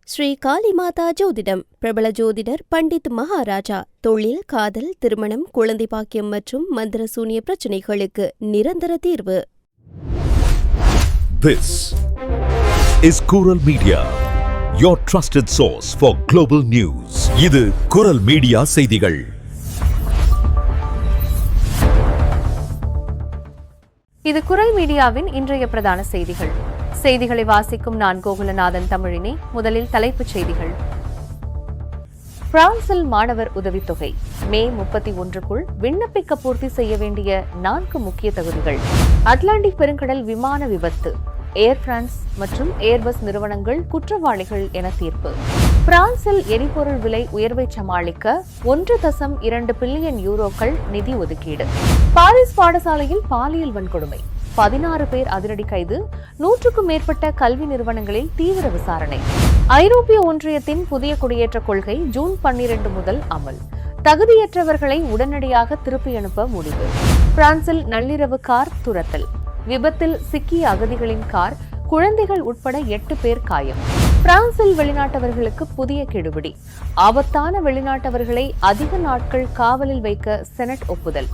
ஸ்ரீ காளிமாதா ஜோதிடம் பிரபல ஜோதிடர் பண்டித் மகாராஜா. தொழில், காதல், திருமணம், குழந்தை பாக்கியம் மற்றும் மந்திர சூனிய பிரச்சனைகளுக்கு நிரந்தர தீர்வு. This is Kural Media, your trusted source for global news. இது குரல் மீடியா செய்திகள். இது குரல் மீடியாவின் இன்றைய பிரதான செய்திகள். செய்திகளை வாசிக்கும் நான் கோகுலநாதன் தமிழினி. முதலில் தலைப்புச் செய்திகள். பிரான்சில் மாணவர் உதவித்தொகை மே 31க்குள் விண்ணப்பிக்க பூர்த்தி செய்ய வேண்டிய 4 முக்கிய தகுதிகள். அட்லாண்டிக் பெருங்கடல் விமான விபத்து, ஏர் பிரான்ஸ் மற்றும் ஏர்பஸ் நிறுவனங்கள் குற்றவாளிகள் என தீர்ப்பு. பிரான்சில் எரிபொருள் விலை உயர்வை சமாளிக்க 1.2 பில்லியன் யூரோக்கள் நிதி ஒதுக்கீடு. பாரிஸ் பாடசாலையில் பாலியல் வன்கொடுமை, 16 பேர் அதிரடி கைது. 100க்கும் மேற்பட்ட கல்வி நிறுவனங்களில் தீவிர விசாரணை. ஐரோப்பிய ஒன்றியத்தின் புதிய குடியேற்ற கொள்கை ஜூன் 12 முதல் அமல். தகுதியற்றவர்களை உடனடியாக திருப்பி அனுப்ப முடிவு. பிரான்சில் நள்ளிரவு கார் துரத்தல், விபத்தில் சிக்கிய அகதிகளின் கார், குழந்தைகள் உட்பட 8 பேர் காயம். பிரான்சில் வெளிநாட்டவர்களுக்கு புதிய கெடுபிடி. ஆபத்தான வெளிநாட்டவர்களை அதிக நாட்கள் காவலில் வைக்க செனட் ஒப்புதல்.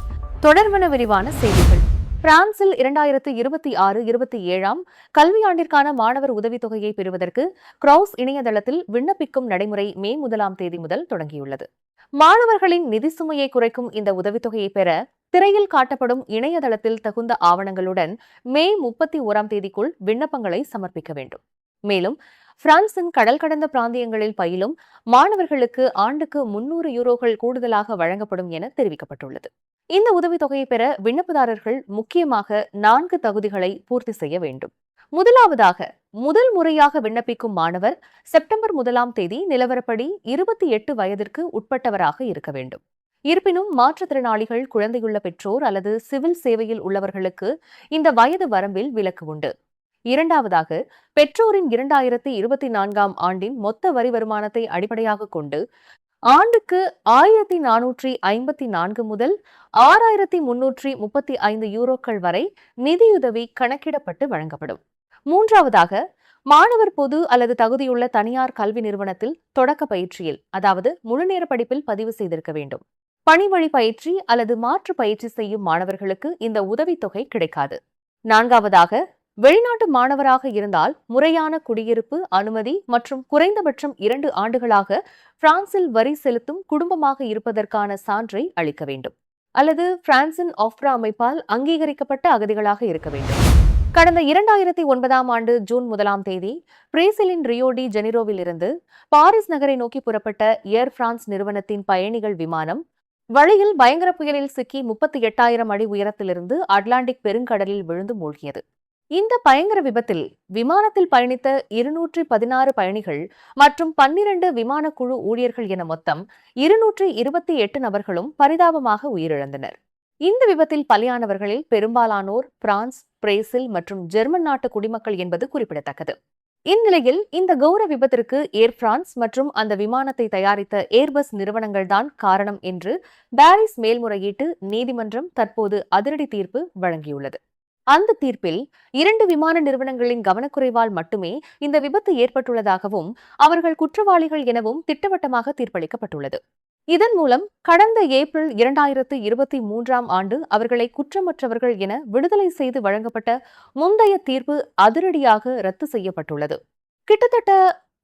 தொடர்பான விரிவான செய்திகள். பிரான்சில் 2026-27 கல்வியாண்டிற்கான மாணவர் உதவித்தொகையை பெறுவதற்கு கிரௌஸ் இணையதளத்தில் விண்ணப்பிக்கும் நடைமுறை மே 1 முதல் தொடங்கியுள்ளது. மாணவர்களின் நிதி சுமையை குறைக்கும் இந்த உதவித்தொகையை பெற திரையில் காட்டப்படும் இணையதளத்தில் தகுந்த ஆவணங்களுடன் மே 31 விண்ணப்பங்களை சமர்ப்பிக்க வேண்டும். மேலும் பிரான்சின் கடல் கடந்த பிராந்தியங்களில் பயிலும் மாணவர்களுக்கு ஆண்டுக்கு 300 யூரோக்கள் கூடுதலாக வழங்கப்படும் என தெரிவிக்கப்பட்டுள்ளது. இந்த உதவித்தொகையை பெற விண்ணப்பதாரர்கள் முக்கியமாக 4 தகுதிகளை பூர்த்தி செய்ய வேண்டும். முதலாவதாக, முதல் முறையாக விண்ணப்பிக்கும் மாணவர் செப்டம்பர் 1 நிலவரப்படி 28 வயதிற்கு உட்பட்டவராக இருக்க வேண்டும். இருப்பினும் மாற்றுத்திறனாளிகள், குழந்தையுள்ள பெற்றோர் அல்லது சிவில் சேவையில் உள்ளவர்களுக்கு இந்த வயது வரம்பில் விலக்கு உண்டு. இரண்டாவதாக, பெற்றோரின் 2024 ஆண்டின் மொத்த வரி வருமானத்தை அடிப்படையாக கொண்டு ஆண்டுக்கு 1454 முதல் 6335 யூரோக்கள் வரை நிதியுதவி கணக்கிடப்பட்டு வழங்கப்படும். மூன்றாவதாக, மாணவர் பொது அல்லது தகுதியுள்ள தனியார் கல்வி நிறுவனத்தில் தொடக்க பயிற்சியில், அதாவது முழுநேர படிப்பில் பதிவு செய்திருக்க வேண்டும். பணிவழி பயிற்சி அல்லது மாற்று பயிற்சி செய்யும் மாணவர்களுக்கு இந்த உதவித்தொகை கிடைக்காது. நான்காவதாக, வெளிநாட்டு மாணவராக இருந்தால் முறையான குடியிருப்பு அனுமதி மற்றும் குறைந்தபட்சம் 2 ஆண்டுகளாக பிரான்சில் வரி செலுத்தும் குடும்பமாக இருப்பதற்கான சான்றை அளிக்க வேண்டும், அல்லது பிரான்சின் ஆஃப்ரா அமைப்பால் அங்கீகரிக்கப்பட்ட அகதிகளாக இருக்க வேண்டும். கடந்த 2009 ஆண்டு ஜூன் 1 பிரேசிலின் ரியோ டி ஜெனிரோவில் இருந்து பாரிஸ் நகரை நோக்கி புறப்பட்ட ஏர் பிரான்ஸ் நிறுவனத்தின் பயணிகள் விமானம் வழியில் பயங்கர புயலில் சிக்கி 38,000 அடி உயரத்திலிருந்து அட்லாண்டிக் பெருங்கடலில் விழுந்து மூழ்கியது. இந்த பயங்கர விபத்தில் விமானத்தில் பயணித்த 216 பயணிகள் மற்றும் 12 விமான குழு ஊழியர்கள் என மொத்தம் 228 நபர்களும் பரிதாபமாக உயிரிழந்தனர். இந்த விபத்தில் பலியானவர்களில் பெரும்பாலானோர் பிரான்ஸ், பிரேசில் மற்றும் ஜெர்மன் நாட்டு குடிமக்கள் என்பது குறிப்பிடத்தக்கது. இந்நிலையில் இந்த கௌர விபத்திற்கு ஏர் பிரான்ஸ் மற்றும் அந்த விமானத்தை தயாரித்த ஏர்பஸ் நிறுவனங்கள்தான் காரணம் என்று பாரிஸ் மேல்முறையீட்டு நீதிமன்றம் தற்போது அதிரடி தீர்ப்பு வழங்கியுள்ளது. அந்த தீர்ப்பில் 2 விமான நிறுவனங்களின் கவனக்குறைவால் மட்டுமே இந்த விபத்து ஏற்பட்டுள்ளதாகவும் அவர்கள் குற்றவாளிகள் எனவும் திட்டவட்டமாக தீர்ப்பளிக்கப்பட்டுள்ளது. இதன் மூலம் கடந்த ஏப்ரல் 2023 ஆண்டு அவர்களை குற்றமற்றவர்கள் என விடுதலை செய்து வழங்கப்பட்ட முந்தைய தீர்ப்பு அதிரடியாக ரத்து செய்யப்பட்டுள்ளது. கிட்டத்தட்ட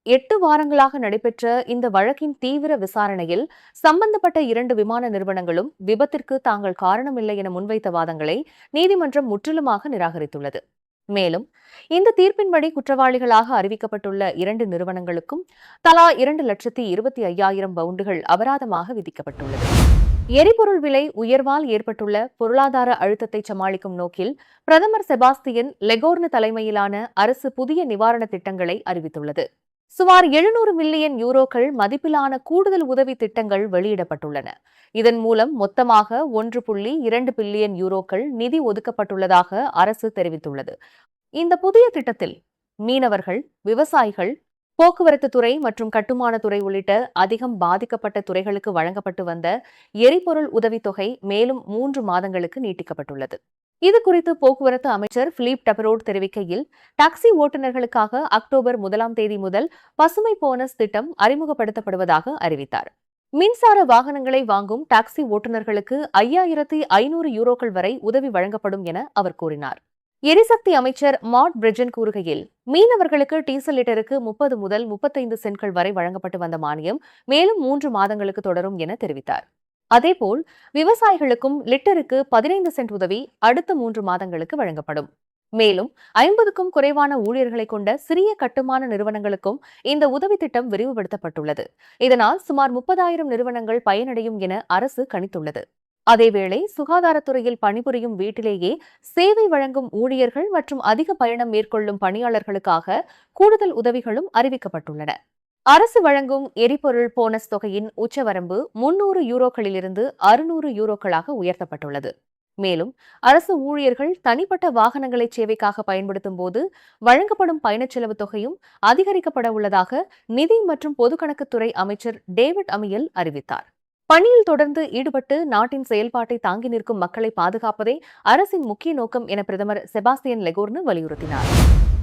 8 வாரங்களாக நடைபெற்ற இந்த வழக்கின் தீவிர விசாரணையில் சம்பந்தப்பட்ட 2 விமான நிறுவனங்களும் விபத்திற்கு தாங்கள் காரணமில்லை என முன்வைத்த வாதங்களை நீதிமன்றம் முற்றிலுமாக நிராகரித்துள்ளது. மேலும் இந்த தீர்ப்பின்படி குற்றவாளிகளாக அறிவிக்கப்பட்டுள்ள 2 நிறுவனங்களுக்கும் தலா 2,25,000 பவுண்டுகள் அபராதமாக விதிக்கப்பட்டுள்ளது. எரிபொருள் விலை உயர்வால் ஏற்பட்டுள்ள பொருளாதார அழுத்தத்தை சமாளிக்கும் நோக்கில் பிரதமர் செபாஸ்தியன் லெகோர்னு தலைமையிலான அரசு புதிய நிவாரண திட்டங்களை அறிவித்துள்ளது. சுமார் 700 மில்லியன் யூரோக்கள் மதிப்பிலான கூடுதல் உதவி திட்டங்கள் வெளியிடப்பட்டுள்ளன. இதன் மூலம் மொத்தமாக 1.2 பில்லியன் யூரோக்கள் நிதி ஒதுக்கப்பட்டுள்ளதாக அரசு தெரிவித்துள்ளது. இந்த புதிய திட்டத்தில் மீனவர்கள், விவசாயிகள், போக்குவரத்து துறை மற்றும் கட்டுமான துறை உள்ளிட்ட அதிகம் பாதிக்கப்பட்ட துறைகளுக்கு வழங்கப்பட்டு வந்த எரிபொருள் உதவித்தொகை மேலும் 3 மாதங்களுக்கு நீட்டிக்கப்பட்டுள்ளது. இது குறித்து போக்குவரத்து அமைச்சர் பிலிப் டபரோட் தெரிவிக்கையில், டாக்ஸி ஓட்டுநர்களுக்காக அக்டோபர் 1 முதல் பசுமை போனஸ் திட்டம் அறிமுகப்படுத்தப்படுவதாக அறிவித்தார். மின்சார வாகனங்களை வாங்கும் டாக்ஸி ஓட்டுநர்களுக்கு 5500 யூரோக்கள் வரை உதவி வழங்கப்படும் என அவர் கூறினார். எரிசக்தி அமைச்சர் மாட் பிரிட்ஜன் கூறுகையில், மீனவர்களுக்கு டீசல் லிட்டருக்கு 30 முதல் 35 சென்ட்கள் வரை வழங்கப்பட்டு வந்த மானியம் மேலும் 3 மாதங்களுக்கு தொடரும் என தெரிவித்தார். அதேபோல் விவசாயிகளுக்கும் லிட்டருக்கு 15 சென்ட் உதவி அடுத்த 3 மாதங்களுக்கு வழங்கப்படும். மேலும் 50க்கும் குறைவான ஊழியர்களை கொண்ட சிறிய கட்டுமான நிறுவனங்களுக்கும் இந்த உதவி திட்டம் விரிவுபடுத்தப்பட்டுள்ளது. இதனால் சுமார் 30,000 நிறுவனங்கள் பயனடையும் என அரசு கணித்துள்ளது. அதேவேளை சுகாதாரத்துறையில் பணிபுரியும் வீட்டிலேயே சேவை வழங்கும் ஊழியர்கள் மற்றும் அதிக பயணம் மேற்கொள்ளும் பணியாளர்களுக்காக கூடுதல் உதவிகளும் அறிவிக்கப்பட்டுள்ளன. அரசு வழங்கும் எரிபொருள் போனஸ் தொகையின் உச்சவரம்பு 300 யூரோக்களிலிருந்து 600 யூரோக்களாக உயர்த்தப்பட்டுள்ளது. மேலும் அரசு ஊழியர்கள் தனிப்பட்ட வாகனங்களை சேவைக்காக பயன்படுத்தும் போது வழங்கப்படும் பயணச்செலவு தொகையும் அதிகரிக்கப்பட உள்ளதாக நிதி மற்றும் பொதுக்கணக்குத்துறை அமைச்சர் டேவிட் அமியல் அறிவித்தார். பணியில் தொடர்ந்து ஈடுபட்டு நாட்டின் செயல்பாட்டை தாங்கி நிற்கும் மக்களை பாதுகாப்பதே அரசின் முக்கிய நோக்கம் என பிரதமர் செபாஸ்டியன் லெகோர்னு வலியுறுத்தினார்.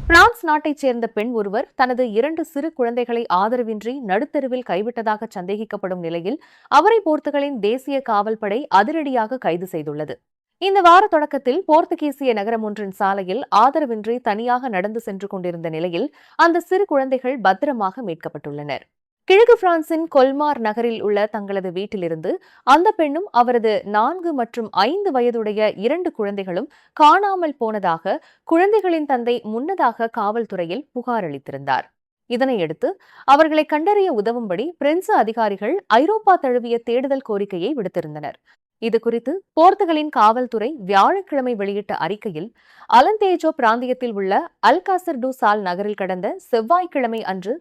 பிரான்ஸ் நாட்டைச் சேர்ந்த பெண் ஒருவர் தனது 2 சிறு குழந்தைகளை ஆதரவின்றி நடுத்தெருவில் கைவிட்டதாக சந்தேகிக்கப்படும் நிலையில் அவரை போர்த்துகலின் தேசிய காவல்படை அதிரடியாக கைது செய்துள்ளது. இந்த வார தொடக்கத்தில் போர்த்துகீசிய நகரம் ஒன்றின் சாலையில் ஆதரவின்றி தனியாக நடந்து சென்று கொண்டிருந்த நிலையில் அந்த சிறு குழந்தைகள் பத்திரமாக மீட்கப்பட்டுள்ளனர். கிழக்கு பிரான்சின் கொல்மார் நகரில் உள்ள தங்களது வீட்டிலிருந்து அந்த பெண்ணும் அவரது 4 மற்றும் 5 வயதுடைய 2 குழந்தைகளும் காணாமல் போனதாக குழந்தைகளின் தந்தை முன்னதாக காவல்துறையில் புகார் அளித்திருந்தார். இதனையடுத்து அவர்களை கண்டறிய உதவும்படி பிரெஞ்சு அதிகாரிகள் ஐரோப்பா தழுவிய தேடுதல் கோரிக்கையை விடுத்திருந்தனர். இதுகுறித்து போர்த்துகலின் காவல்துறை வியாழக்கிழமை வெளியிட்ட அறிக்கையில், அலந்தேஜோ பிராந்தியத்தில் உள்ள அல்காசர் டு சால் நகரில் கடந்த செவ்வாய்க்கிழமை அன்று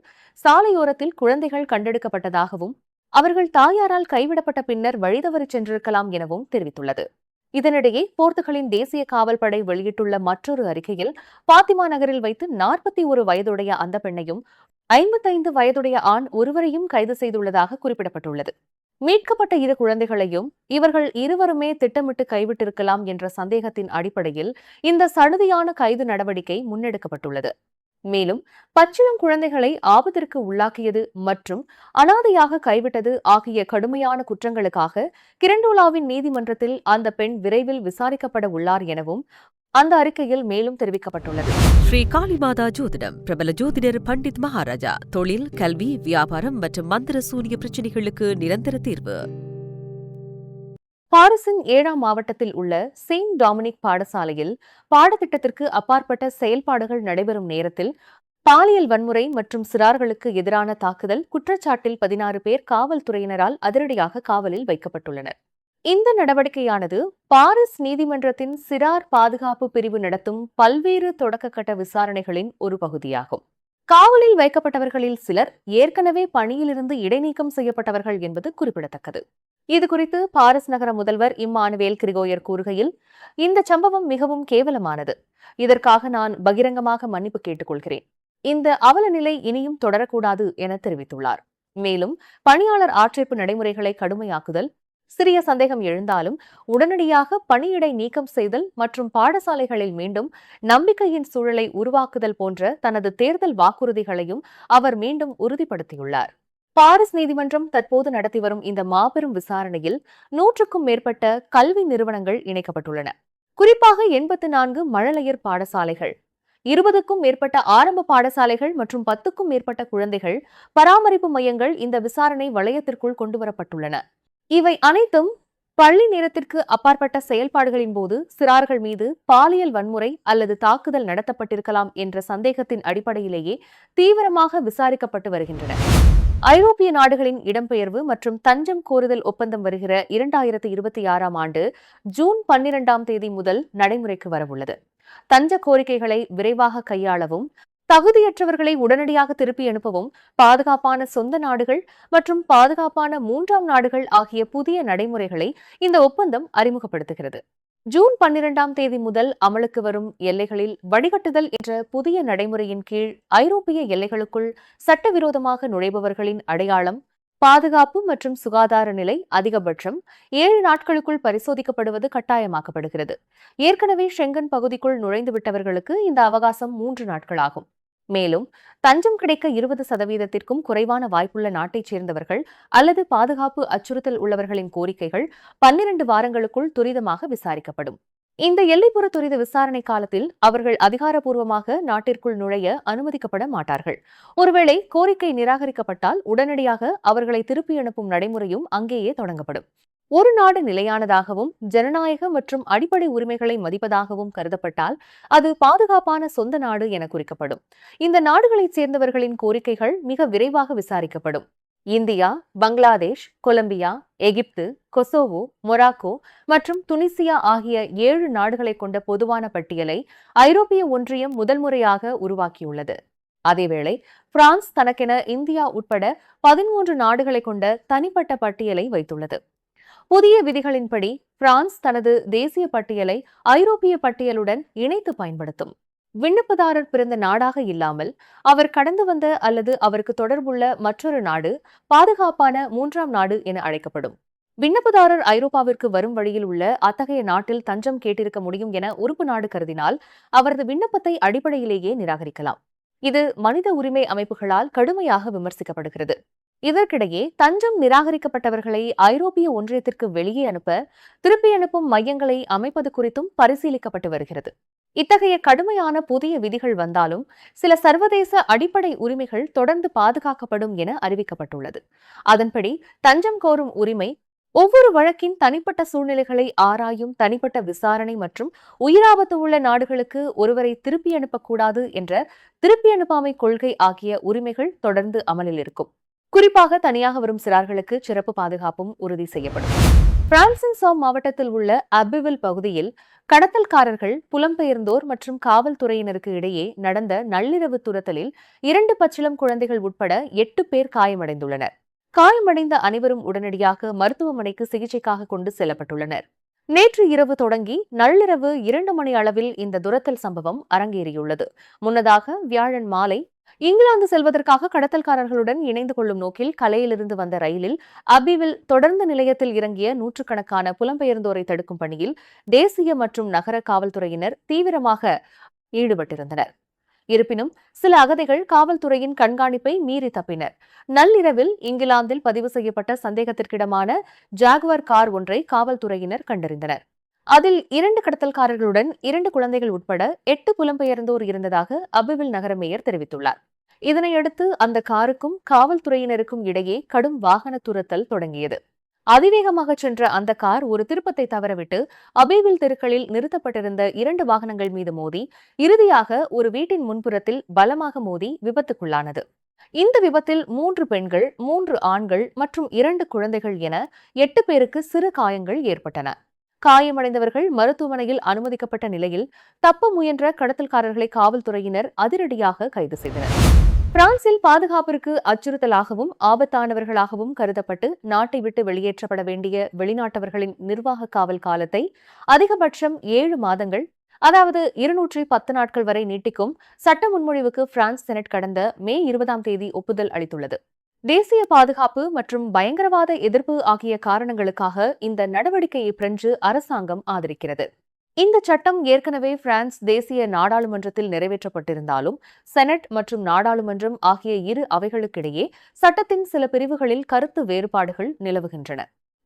சாலையோரத்தில் குழந்தைகள் கண்டெடுக்கப்பட்டதாகவும் அவர்கள் தாயாரால் கைவிடப்பட்ட பின்னர் வழிதவறி சென்றிருக்கலாம் எனவும் தெரிவித்துள்ளது. இதனிடையே போர்த்துகலின் தேசிய காவல்படை வெளியிட்டுள்ள மற்றொரு அறிக்கையில், பாத்திமா நகரில் வைத்து 41 வயதுடைய அந்த பெண்ணையும் 55 வயதுடைய ஆண் ஒருவரையும் கைது செய்துள்ளதாக குறிப்பிடப்பட்டுள்ளது. மீட்கப்பட்ட 2 குழந்தைகளையும் இவர்கள் இருவருமே திட்டமிட்டு கைவிட்டிருக்கலாம் என்ற சந்தேகத்தின் அடிப்படையில் இந்த சடுதியான கைது நடவடிக்கை முன்னெடுக்கப்பட்டுள்ளது. மேலும் பச்சிளம் குழந்தைகளை ஆபத்திற்கு உள்ளாக்கியது மற்றும் அனாதையாக கைவிட்டது ஆகிய கடுமையான குற்றங்களுக்காக கிரண்டோலாவின் நீதிமன்றத்தில் அந்த பெண் விரைவில் விசாரிக்கப்பட உள்ளார் எனவும் அந்த அறிக்கையில் மேலும் தெரிவிக்கப்பட்டுள்ளது. ஸ்ரீ காளிமாதா ஜோதிடம் பிரபல ஜோதிடர் பண்டித் மகாராஜா. தொழில், கல்வி, வியாபாரம் மற்றும் மந்திர சூனிய பிரச்சனைகளுக்கு நிரந்தர தீர்வு. பாரிஸின் 7ஆம் மாவட்டத்தில் உள்ள செயின்ட் டாமினிக் பாடசாலையில் பாடத்திட்டத்திற்கு அப்பாற்பட்ட செயல்பாடுகள் நடைபெறும் நேரத்தில் பாலியல் வன்முறை மற்றும் சிறார்களுக்கு எதிரான தாக்குதல் குற்றச்சாட்டில் 16 பேர் காவல்துறையினரால் அதிரடியாக காவலில் வைக்கப்பட்டுள்ளனர். இந்த நடவடிக்கையானது பாரிஸ் நீதிமன்றத்தின் சிறார் பாதுகாப்பு பிரிவு நடத்தும் பல்வேறு தொடக்கக்கட்ட விசாரணைகளின் ஒரு பகுதியாகும். காவலில் வைக்கப்பட்டவர்களில் சிலர் ஏற்கனவே பணியிலிருந்து இடைநீக்கம் செய்யப்பட்டவர்கள் என்பது குறிப்பிடத்தக்கது. இதுகுறித்து பாரிஸ் நகர முதல்வர் இம்மானுவேல் கிரிகோயர் கூறுகையில், இந்த சம்பவம் மிகவும் கேவலமானது. இதற்காக நான் பகிரங்கமாக மன்னிப்பு கேட்டுக்கொள்கிறேன். இந்த அவல நிலை இனியும் தொடரக்கூடாது என தெரிவித்துள்ளார். மேலும் பணியாளர் ஆட்சேர்ப்பு நடைமுறைகளை கடுமையாக்குதல், சிறிய சந்தேகம் எழுந்தாலும் உடனடியாக பணியிடை நீக்கம் செய்தல் மற்றும் பாடசாலைகளில் மீண்டும் நம்பிக்கையின் சூழலை உருவாக்குதல் போன்ற தனது தேர்தல் வாக்குறுதிகளையும் அவர் மீண்டும் உறுதிப்படுத்தியுள்ளார். பாரிஸ் நீதிமன்றம் தற்போது நடத்தி வரும் இந்த மாபெரும் விசாரணையில் 100க்கும் மேற்பட்ட கல்வி நிறுவனங்கள் இணைக்கப்பட்டுள்ளன. குறிப்பாக 84 மழலையர் பாடசாலைகள், 20க்கும் மேற்பட்ட ஆரம்ப பாடசாலைகள் மற்றும் 10க்கும் மேற்பட்ட குழந்தைகள் பராமரிப்பு மையங்கள் இந்த விசாரணை வளையத்திற்குள் கொண்டுவரப்பட்டுள்ளன. இவை அனைத்தும் பள்ளி நேரத்திற்கு அப்பாற்பட்ட செயல்பாடுகளின் போது சிறார்கள் மீது பாலியல் வன்முறை அல்லது தாக்குதல் நடத்தப்பட்டிருக்கலாம் என்ற சந்தேகத்தின் அடிப்படையிலேயே தீவிரமாக விசாரிக்கப்பட்டு வருகின்றன. ஐரோப்பிய நாடுகளின் இடம்பெயர்வு மற்றும் தஞ்சம் கோருதல் ஒப்பந்தம் வருகிற 2026ஆம் ஆண்டு ஜூன் 12 முதல் நடைமுறைக்கு வரவுள்ளது. தஞ்ச கோரிக்கைகளை விரைவாக கையாளவும், தகுதியற்றவர்களை உடனடியாக திருப்பி அனுப்பவும் பாதுகாப்பான சொந்த நாடுகள் மற்றும் பாதுகாப்பான 3ஆம் நாடுகள் ஆகிய புதிய நடைமுறைகளை இந்த ஒப்பந்தம் அறிமுகப்படுத்துகிறது. ஜூன் 12 முதல் அமலுக்கு வரும் எல்லைகளில் வடிகட்டுதல் என்ற புதிய நடைமுறையின் கீழ் ஐரோப்பிய எல்லைகளுக்குள் சட்டவிரோதமாக நுழைபவர்களின் அடையாளம், பாதுகாப்பு மற்றும் சுகாதார நிலை அதிகபட்சம் 7 நாட்களுக்குள் பரிசோதிக்கப்படுவது கட்டாயமாக்கப்படுகிறது. ஏற்கனவே ஷெங்கன் பகுதிக்குள் நுழைந்துவிட்டவர்களுக்கு இந்த அவகாசம் 3 நாட்களாகும். மேலும் தஞ்சம் கிடைக்க 20%த்திற்கும் குறைவான வாய்ப்புள்ள நாட்டைச் சேர்ந்தவர்கள் அல்லது பாதுகாப்பு அச்சுறுத்தல் உள்ளவர்களின் கோரிக்கைகள் 12 வாரங்களுக்குள் துரிதமாக விசாரிக்கப்படும். இந்த எல்லைப்புற துரித விசாரணை காலத்தில் அவர்கள் அதிகாரப்பூர்வமாக நாட்டிற்குள் நுழைய அனுமதிக்கப்பட மாட்டார்கள். ஒருவேளை கோரிக்கை நிராகரிக்கப்பட்டால் உடனடியாக அவர்களை திருப்பி அனுப்பும் நடைமுறையும் அங்கேயே தொடங்கப்படும். ஒரு நாடு நிலையானதாகவும் ஜனநாயக மற்றும் அடிப்படை உரிமைகளை மதிப்பதாகவும் கருதப்பட்டால் அது பாதுகாப்பான சொந்த நாடு என குறிக்கப்படும். இந்த நாடுகளைச் சேர்ந்தவர்களின் கோரிக்கைகள் மிக விரைவாக விசாரிக்கப்படும். இந்தியா, பங்களாதேஷ், கொலம்பியா, எகிப்து, கொசோவோ, மொராக்கோ மற்றும் துனிசியா ஆகிய 7 நாடுகளை கொண்ட பொதுவான பட்டியலை ஐரோப்பிய ஒன்றியம் முதல் முறையாக உருவாக்கியுள்ளது. அதேவேளை பிரான்ஸ் தனக்கென இந்தியா உட்பட 13 நாடுகளை கொண்ட தனிப்பட்ட பட்டியலை வைத்துள்ளது. புதிய விதிகளின்படி பிரான்ஸ் தனது தேசிய பட்டியலை ஐரோப்பிய பட்டியலுடன் இணைத்து பயன்படுத்தும். விண்ணப்பதாரர் பிறந்த நாடாக இல்லாமல் அவர் கடந்து வந்த அல்லது அவருக்கு தொடர்புள்ள மற்றொரு நாடு பாதுகாப்பான 3ஆம் நாடு என அழைக்கப்படும். விண்ணப்பதாரர் ஐரோப்பாவிற்கு வரும் வழியில் உள்ள அத்தகைய நாட்டில் தஞ்சம் கேட்டிருக்க முடியும் என உறுப்பு நாடு கருதினால் அவரது விண்ணப்பத்தை அடிப்படையிலேயே நிராகரிக்கலாம். இது மனித உரிமை அமைப்புகளால் கடுமையாக விமர்சிக்கப்படுகிறது. இதற்கிடையே தஞ்சம் நிராகரிக்கப்பட்டவர்களை ஐரோப்பிய ஒன்றியத்திற்கு வெளியே அனுப்ப திருப்பி அனுப்பும் மையங்களை அமைப்பது குறித்தும் பரிசீலிக்கப்பட்டு வருகிறது. இத்தகைய கடுமையான புதிய விதிகள் வந்தாலும் சில சர்வதேச அடிப்படை உரிமைகள் தொடர்ந்து பாதுகாக்கப்படும் என அறிவிக்கப்பட்டுள்ளது. அதன்படி தஞ்சம் கோரும் உரிமை ஒவ்வொரு வழக்கின் தனிப்பட்ட சூழ்நிலைகளை ஆராயும் தனிப்பட்ட விசாரணை மற்றும் உயிராபத்து உள்ள நாடுகளுக்கு ஒருவரை திருப்பி அனுப்பக்கூடாது என்ற திருப்பி அனுப்பாமை கொள்கை ஆகிய உரிமைகள் தொடர்ந்து அமலில் இருக்கும். குறிப்பாக தனியாக வரும் சிறார்களுக்கு சிறப்பு பாதுகாப்பும் உறுதி செய்யப்படும். பிரான்சின் சோம் மாவட்டத்தில் உள்ள அபிவில் பகுதியில் கடத்தல்காரர்கள், புலம்பெயர்ந்தோர் மற்றும் காவல்துறையினருக்கு இடையே நடந்த நள்ளிரவு துரத்தலில் 2 பச்சிளம் குழந்தைகள் உட்பட 8 பேர் காயமடைந்துள்ளனர். காயமடைந்த அனைவரும் உடனடியாக மருத்துவமனைக்கு சிகிச்சைக்காக கொண்டு செல்லப்பட்டுள்ளனர். நேற்று இரவு தொடங்கி நள்ளிரவு 2 மணி அளவில் இந்த துரத்தல் சம்பவம் அரங்கேறியுள்ளது. முன்னதாக வியாழன் மாலை இங்கிலாந்து செல்வதற்காக கடத்தல்காரர்களுடன் இணைந்து கொள்ளும் நோக்கில் கலையிலிருந்து வந்த ரயிலில் அபிவில் தொடர்ந்து நிலையத்தில் இறங்கிய நூற்றுக்கணக்கான புலம்பெயர்ந்தோரை தடுக்கும் பணியில் தேசிய மற்றும் நகர காவல்துறையினர் தீவிரமாக ஈடுபட்டிருந்தனர். இருப்பினும் சில அகதிகள் காவல்துறையின் கண்காணிப்பை மீறி தப்பினர். நள்ளிரவில் இங்கிலாந்தில் பதிவு செய்யப்பட்ட சந்தேகத்திற்கிடமான ஜாகுவார் கார் ஒன்றை காவல்துறையினர் கண்டறிந்தனர். அதில் 2 கடத்தல்காரர்களுடன் 2 குழந்தைகள் உட்பட 8 புலம்பெயர்ந்தோர் இருந்ததாக அபிவில் நகர மேயர் தெரிவித்துள்ளார். இதனையடுத்து அந்த காருக்கும் காவல்துறையினருக்கும் இடையே கடும் வாகன துரத்தல் தொடங்கியது. அதிவேகமாக சென்ற அந்த கார் ஒரு திருப்பத்தை தவறவிட்டு அபிவில் தெருக்களில் நிறுத்தப்பட்டிருந்த 2 வாகனங்கள் மீது மோதி இறுதியாக ஒரு வீட்டின் முன்புறத்தில் பலமாக மோதி விபத்துக்குள்ளானது. இந்த விபத்தில் 3 பெண்கள், 3 ஆண்கள் மற்றும் 2 குழந்தைகள் என 8 பேருக்கு சிறு காயங்கள் ஏற்பட்டன. காயமடைந்தவர்கள் மருத்துவமனையில் அனுமதிக்கப்பட்ட நிலையில் தப்ப முயன்ற கடத்தல்காரர்களை காவல்துறையினர் அதிரடியாக கைது செய்தனர். பிரான்சில் பாதுகாப்பிற்கு அச்சுறுத்தலாகவும் ஆபத்தானவர்களாகவும் கருதப்பட்டு நாட்டை விட்டு வெளியேற்றப்பட வேண்டிய வெளிநாட்டவர்களின் நிர்வாக காவல் காலத்தை அதிகபட்சம் 7 மாதங்கள், அதாவது 210 நாட்கள் வரை நீட்டிக்கும் சட்ட முன்மொழிவுக்கு பிரான்ஸ் செனட் கடந்த மே 20ஆம் தேதி ஒப்புதல் அளித்துள்ளது. தேசிய பாதுகாப்பு மற்றும் பயங்கரவாத எதிர்ப்பு ஆகிய காரணங்களுக்காக இந்த நடவடிக்கையை பிரெஞ்சு அரசாங்கம் ஆதரிக்கிறது. இந்த சட்டம் ஏற்கனவே பிரான்ஸ் தேசிய நாடாளுமன்றத்தில் நிறைவேற்றப்பட்டிருந்தாலும் செனட் மற்றும் நாடாளுமன்றம் ஆகிய இரு அவைகளுக்கிடையே சட்டத்தின் சில பிரிவுகளில் கருத்து வேறுபாடுகள் நிலவுகின்றன.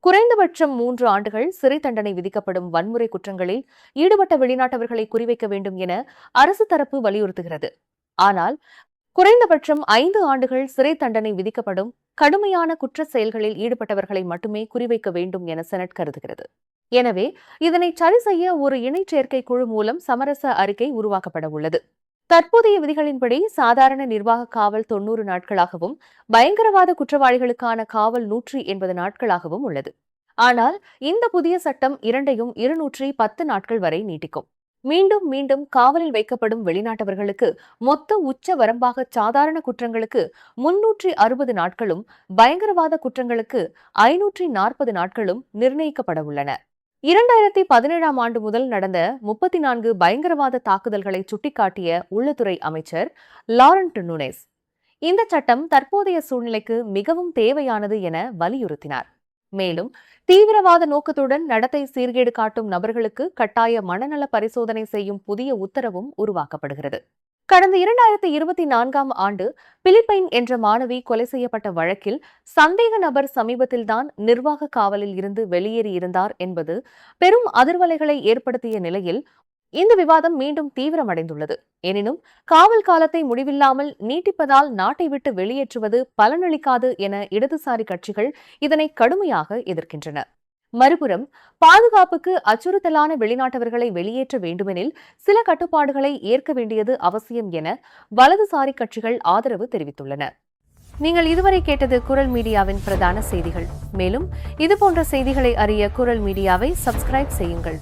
குறைந்தபட்சம் 3 ஆண்டுகள் சிறை தண்டனை விதிக்கப்படும் வன்முறை குற்றங்களில் ஈடுபட்ட வெளிநாட்டவர்களை குறிவைக்க வேண்டும் என அரசு தரப்பு வலியுறுத்துகிறது. ஆனால் குறைந்தபட்சம் 5 ஆண்டுகள் சிறை தண்டனை விதிக்கப்படும் கடுமையான குற்ற செயல்களில் ஈடுபட்டவர்களை மட்டுமே குறிவைக்க வேண்டும் என செனட் கருதுகிறது. எனவே இதனை சரி செய்ய ஒரு இணை சேர்க்கை குழு மூலம் சமரச அறிக்கை உருவாக்கப்பட உள்ளது. தற்போதைய விதிகளின்படி சாதாரண நிர்வாக காவல் 90 நாட்களாகவும் பயங்கரவாத குற்றவாளிகளுக்கான காவல் 180 நாட்களாகவும் உள்ளது. ஆனால் இந்த புதிய சட்டம் இரண்டையும் 210 நாட்கள் வரை நீட்டிக்கும். மீண்டும் மீண்டும் காவலில் வைக்கப்படும் வெளிநாட்டவர்களுக்கு மொத்த உச்ச வரம்பாக சாதாரண குற்றங்களுக்கு 360 நாட்களும் பயங்கரவாத குற்றங்களுக்கு 540 நாட்களும் நிர்ணயிக்கப்பட உள்ளன. 2017ஆம் ஆண்டு முதல் நடந்த 34 பயங்கரவாத தாக்குதல்களை சுட்டிக்காட்டிய உள்துறை அமைச்சர் லாரண்ட் நுனேஸ் இந்த சட்டம் தற்போதைய சூழ்நிலைக்கு மிகவும் தேவையானது என வலியுறுத்தினார். மேலும் தீவிரவாத நோக்கத்துடன் நடத்தை சீர்கேடு காட்டும் நபர்களுக்கு கட்டாய மனநல பரிசோதனை செய்யும் புதிய உத்தரவும் உருவாக்கப்படுகிறது. கடந்த 2024ஆம் ஆண்டு பிலிப்பைன் என்ற மாணவி கொலை செய்யப்பட்ட வழக்கில் சந்தேக நபர் சமீபத்தில்தான் நிர்வாக காவலில் இருந்து வெளியேறியிருந்தார் என்பது பெரும் அதிர்வலைகளை ஏற்படுத்திய நிலையில் இந்த விவாதம் மீண்டும் தீவிரமடைந்துள்ளது. எனினும் காவல் காலத்தை முடிவில்லாமல் நீட்டிப்பதால் நாட்டை விட்டு வெளியேற்றுவது பலனளிக்காது என இடதுசாரி கட்சிகள் இதனை கடுமையாக எதிர்க்கின்றன. மறுபுறம் பாதுகாப்புக்கு அச்சுறுத்தலான வெளிநாட்டவர்களை வெளியேற்ற வேண்டுமெனில் சில கட்டுப்பாடுகளை ஏற்க வேண்டியது அவசியம் என வலதுசாரி கட்சிகள் ஆதரவு தெரிவித்துள்ளன. நீங்கள் இதுவரை கேட்டது குரல் மீடியாவின் பிரதான செய்திகள். மேலும் இதுபோன்ற செய்திகளை அறிய குரல் மீடியாவை சப்ஸ்கிரைப் செய்யுங்கள்.